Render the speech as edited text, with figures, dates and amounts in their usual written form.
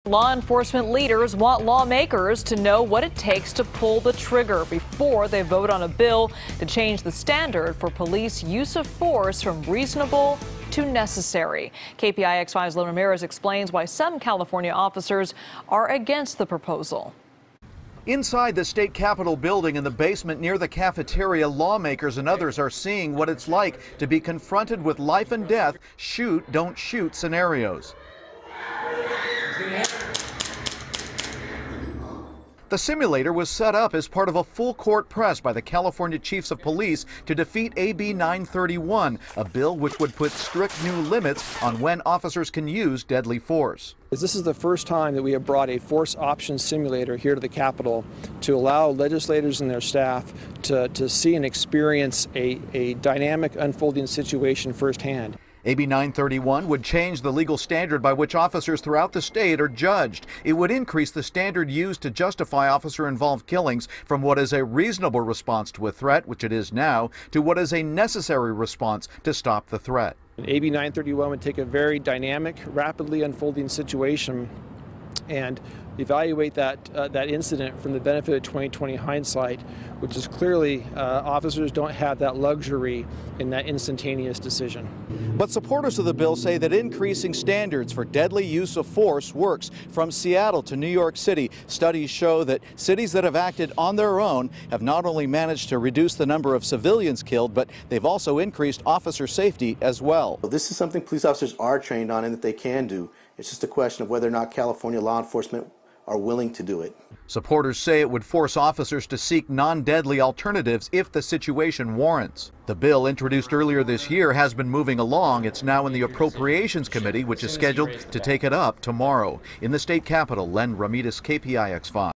Law enforcement leaders want lawmakers to know what it takes to pull the trigger before they vote on a bill to change the standard for police use of force from reasonable to necessary. KPIX 5's Len Ramirez explains why some California officers are against the proposal. Inside the state capitol building in the basement near the cafeteria, lawmakers and others are seeing what it's like to be confronted with life and death, shoot, don't shoot scenarios. The simulator was set up as part of a full court press by the California Chiefs of Police to defeat AB 931, a bill which would put strict new limits on when officers can use deadly force. This is the first time that we have brought a force option simulator here to the Capitol to allow legislators and their staff to see and experience a dynamic unfolding situation firsthand. AB 931 would change the legal standard by which officers throughout the state are judged. It would increase the standard used to justify officer-involved killings from what is a reasonable response to a threat, which it is now, to what is a necessary response to stop the threat. AB 931 would take a very dynamic, rapidly unfolding situation and evaluate that incident from the benefit of 20/20 hindsight, which is clearly officers don't have that luxury in that instantaneous decision. But supporters of the bill say that increasing standards for deadly use of force works. From Seattle to New York City, studies show that cities that have acted on their own have not only managed to reduce the number of civilians killed, but they've also increased officer safety as well. This is something police officers are trained on and that they can do. It's just a question of whether or not California law enforcement are willing to do it. Supporters say it would force officers to seek non-deadly alternatives if the situation warrants. The bill, introduced earlier this year, has been moving along. It's now in the Appropriations Committee, which is scheduled to take it up tomorrow. In the state capitol, Len Ramirez, KPIX 5.